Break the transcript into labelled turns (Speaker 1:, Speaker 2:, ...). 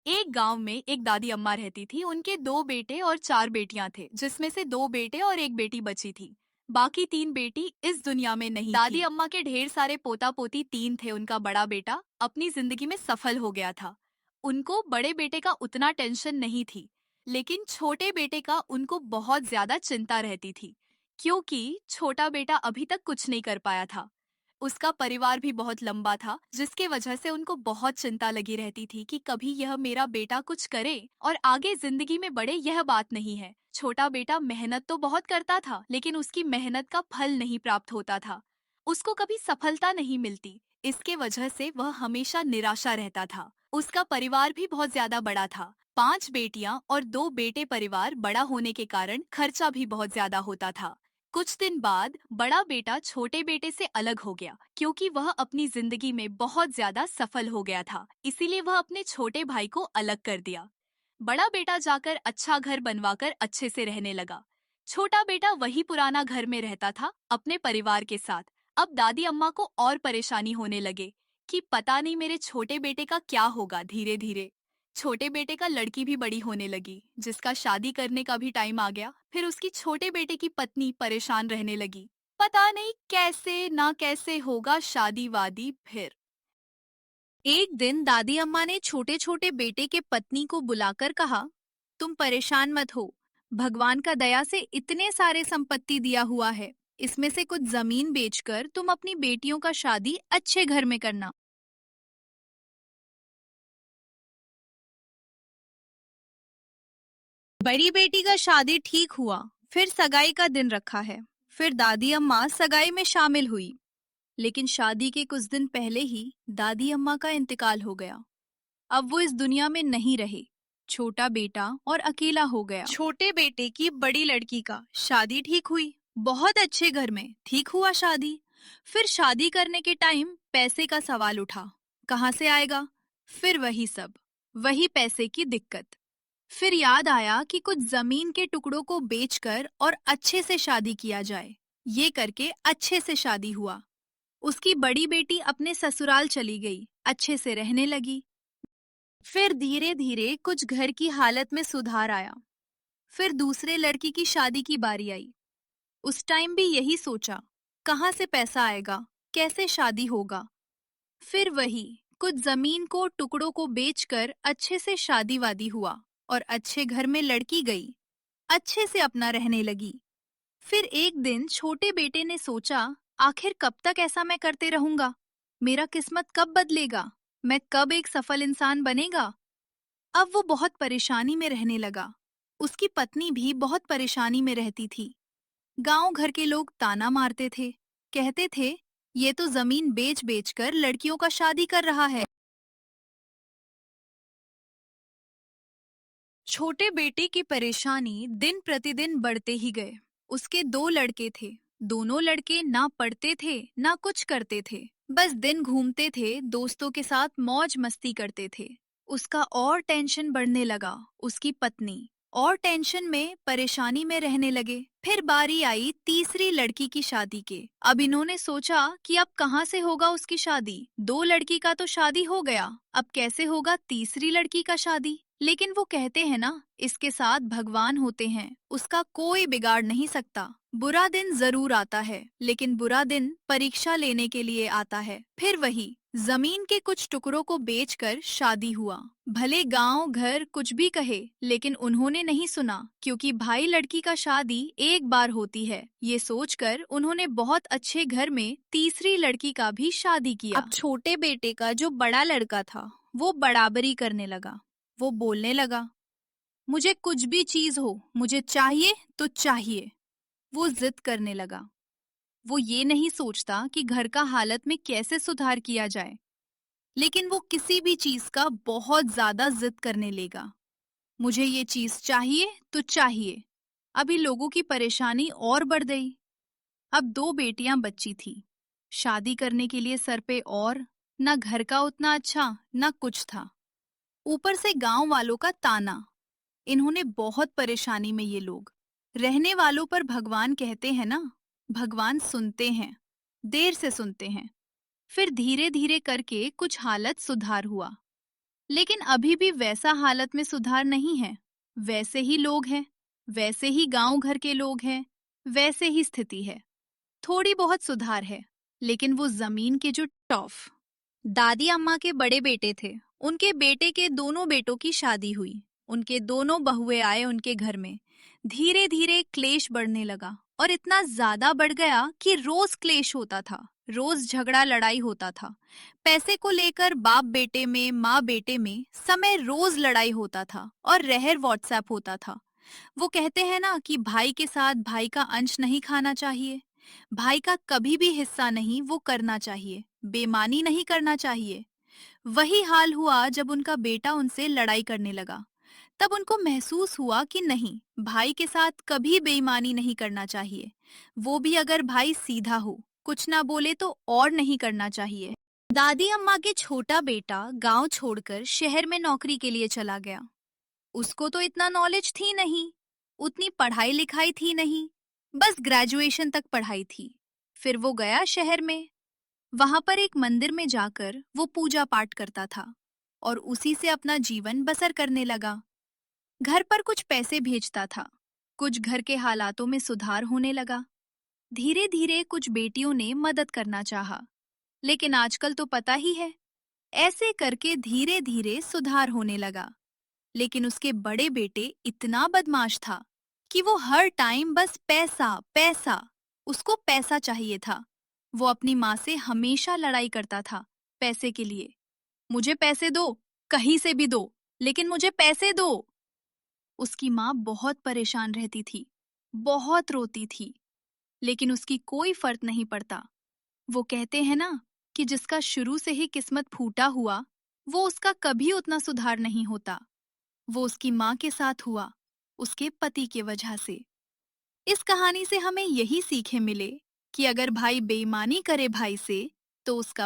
Speaker 1: एक गांव में एक दादी अम्मा रहती थी। उनके दो बेटे और चार बेटियां थे, जिसमें से दो बेटे और एक बेटी बची थी। बाकी तीन बेटी इस दुनिया में नहीं दादी
Speaker 2: थी।
Speaker 1: अम्मा के ढेर सारे पोता पोती तीन थे। उनका बड़ा बेटा अपनी जिंदगी में सफल हो गया था। उनको बड़े बेटे का उतना टेंशन नहीं थी, लेकिन छोटे बेटे का उनको बहुत ज्यादा चिंता रहती थी, क्योंकि छोटा बेटा अभी तक कुछ नहीं कर पाया था। उसका परिवार भी बहुत लंबा था, जिसके वजह से उनको बहुत चिंता लगी रहती थी कि कभी यह मेरा बेटा कुछ करे और आगे जिंदगी में बढ़े। यह बात नहीं है, छोटा बेटा मेहनत तो बहुत करता था, लेकिन उसकी मेहनत का फल नहीं प्राप्त होता था। उसको कभी सफलता नहीं मिलती। इसके वजह से वह हमेशा निराशा रहता था। उसका परिवार भी बहुत ज्यादा बड़ा था, पांच बेटियां और दो बेटे। परिवार बड़ा होने के कारण खर्चा भी बहुत ज्यादा होता था। कुछ दिन बाद बड़ा बेटा छोटे बेटे से अलग हो गया, क्योंकि वह अपनी जिंदगी में बहुत ज्यादा सफल हो गया था। इसीलिए वह अपने छोटे भाई को अलग कर दिया। बड़ा बेटा जाकर अच्छा घर बनवाकर अच्छे से रहने लगा। छोटा बेटा वही पुराना घर में रहता था अपने परिवार के साथ। अब दादी अम्मा को और परेशानी होने लगे कि पता नहीं मेरे छोटे बेटे का क्या होगा। धीरे धीरे छोटे बेटे का लड़की भी बड़ी होने लगी, जिसका शादी करने का भी टाइम आ गया। फिर उसकी छोटे बेटे की पत्नी परेशान रहने लगी, पता नहीं कैसे ना कैसे होगा शादी वादी। फिर
Speaker 2: एक दिन दादी अम्मा ने छोटे छोटे बेटे के पत्नी को बुलाकर कहा, तुम परेशान मत हो। भगवान का दया से इतने सारे संपत्ति दिया हुआ है। इसमें से कुछ जमीन बेचकर तुम अपनी बेटियों का शादी अच्छे घर में करना। बड़ी बेटी का शादी ठीक हुआ। फिर सगाई का दिन रखा है। फिर दादी अम्मा सगाई में शामिल हुई। लेकिन शादी के कुछ दिन पहले ही दादी अम्मा का इंतकाल हो गया। अब वो इस दुनिया में नहीं रहे। छोटा बेटा और अकेला हो गया। छोटे बेटे की बड़ी लड़की का शादी ठीक हुई, बहुत अच्छे घर में ठीक हुआ शादी। फिर शादी करने के टाइम पैसे का सवाल उठा, कहाँ से आएगा। फिर वही सब, वही पैसे की दिक्कत। फिर याद आया कि कुछ जमीन के टुकड़ों को बेचकर और अच्छे से शादी किया जाए। ये करके अच्छे से शादी हुआ। उसकी बड़ी बेटी अपने ससुराल चली गई, अच्छे से रहने लगी। फिर धीरे धीरे कुछ घर की हालत में सुधार आया। फिर दूसरे लड़की की शादी की बारी आई। उस टाइम भी यही सोचा, कहाँ से पैसा आएगा, कैसे शादी होगा। फिर वही कुछ जमीन को टुकड़ों को बेचकर अच्छे से शादी वादी हुआ और अच्छे घर में लड़की गई, अच्छे से अपना रहने लगी। फिर एक दिन छोटे बेटे ने सोचा, आखिर कब तक ऐसा मैं करते रहूंगा। मेरा किस्मत कब बदलेगा, मैं कब एक सफल इंसान बनेगा। अब वो बहुत परेशानी में रहने लगा। उसकी पत्नी भी बहुत परेशानी में रहती थी। गांव घर के लोग ताना मारते थे, कहते थे ये तो जमीन बेच बेच कर लड़कियों का शादी कर रहा है। छोटे बेटे की परेशानी दिन प्रतिदिन बढ़ते ही गए। उसके दो लड़के थे। दोनों लड़के ना पढ़ते थे ना कुछ करते थे, बस दिन घूमते थे, दोस्तों के साथ मौज मस्ती करते थे। उसका और टेंशन बढ़ने लगा। उसकी पत्नी और टेंशन में परेशानी में रहने लगे। फिर बारी आई तीसरी लड़की की शादी के। अब इन्होंने सोचा कि अब कहाँ से होगा उसकी शादी। दो लड़की का तो शादी हो गया, अब कैसे होगा तीसरी लड़की का शादी। लेकिन वो कहते हैं ना, इसके साथ भगवान होते हैं, उसका कोई बिगाड़ नहीं सकता। बुरा दिन जरूर आता है, लेकिन बुरा दिन परीक्षा लेने के लिए आता है। फिर वही जमीन के कुछ टुकड़ों को बेचकर शादी हुआ। भले गांव घर कुछ भी कहे, लेकिन उन्होंने नहीं सुना, क्योंकि भाई लड़की का शादी एक बार होती है। ये सोचकर उन्होंने बहुत अच्छे घर में तीसरी लड़की का भी शादी किया। अब छोटे बेटे का जो बड़ा लड़का था, वो बराबरी करने लगा। वो बोलने लगा, मुझे कुछ भी चीज हो, मुझे चाहिए तो चाहिए। वो जिद करने लगा। वो ये नहीं सोचता कि घर का हालत में कैसे सुधार किया जाए, लेकिन वो किसी भी चीज का बहुत ज्यादा जिद करने लेगा। मुझे ये चीज चाहिए तो चाहिए। अभी लोगों की परेशानी और बढ़ गई। अब दो बेटियां बच्ची थी। शादी करने के लिए सर पे और ना घर का उतना अच्छा ना कुछ था, ऊपर से गांव वालों का ताना। इन्होंने बहुत परेशानी में ये लोग। रहने वालों पर भगवान कहते हैं ना, भगवान सुनते हैं, देर से सुनते हैं। फिर धीरे धीरे करके कुछ हालत सुधार हुआ। लेकिन अभी भी वैसा हालत में सुधार नहीं है। वैसे ही लोग हैं, वैसे ही गांव घर के लोग हैं, वैसे ही स्थिति है। थोड़ी बहुत सुधार है, लेकिन वो जमीन के जो टॉफ। दादी अम्मा के बड़े बेटे थे। उनके बेटे के दोनों बेटों की शादी हुई। उनके दोनों बहुए आए उनके घर में। धीरे धीरे क्लेश बढ़ने लगा और इतना ज्यादा बढ़ गया कि रोज क्लेश होता था, रोज झगड़ा लड़ाई होता था। पैसे को लेकर बाप बेटे में, माँ बेटे में समय रोज लड़ाई होता था और रहर व्हाट्सएप होता था। वो कहते हैं ना कि भाई के साथ भाई का अंश नहीं खाना चाहिए, भाई का कभी भी हिस्सा नहीं वो करना चाहिए, बेईमानी नहीं करना चाहिए। वही हाल हुआ जब उनका बेटा उनसे लड़ाई करने लगा। तब उनको महसूस हुआ कि नहीं, भाई के साथ कभी बेईमानी नहीं करना चाहिए, वो भी अगर भाई सीधा हो, कुछ ना बोले तो और नहीं करना चाहिए। दादी अम्मा के छोटा बेटा गांव छोड़कर शहर में नौकरी के लिए चला गया। उसको तो इतना नॉलेज थी नहीं, उतनी पढ़ाई लिखाई थी नहीं, बस ग्रेजुएशन तक पढ़ाई थी। फिर वो गया शहर में। वहां पर एक मंदिर में जाकर वो पूजा पाठ करता था और उसी से अपना जीवन बसर करने लगा। घर पर कुछ पैसे भेजता था। कुछ घर के हालातों में सुधार होने लगा। धीरे धीरे कुछ बेटियों ने मदद करना चाहा, लेकिन आजकल तो पता ही है, ऐसे करके धीरे धीरे सुधार होने लगा। लेकिन उसके बड़े बेटे इतना बदमाश था कि वो हर टाइम बस पैसा पैसा, उसको पैसा चाहिए था। वो अपनी माँ से हमेशा लड़ाई करता था पैसे के लिए। मुझे पैसे दो, कहीं से भी दो, लेकिन मुझे पैसे दो। उसकी माँ बहुत परेशान रहती थी, बहुत रोती थी, लेकिन उसकी कोई फर्क नहीं पड़ता। वो कहते हैं ना कि जिसका शुरू से ही किस्मत फूटा हुआ, वो उसका कभी उतना सुधार नहीं होता। वो उसकी माँ के साथ हुआ, उसके पति के वजह से। इस कहानी से हमें यही सीखे मिले कि अगर भाई बेईमानी करे भाई से, तो उसका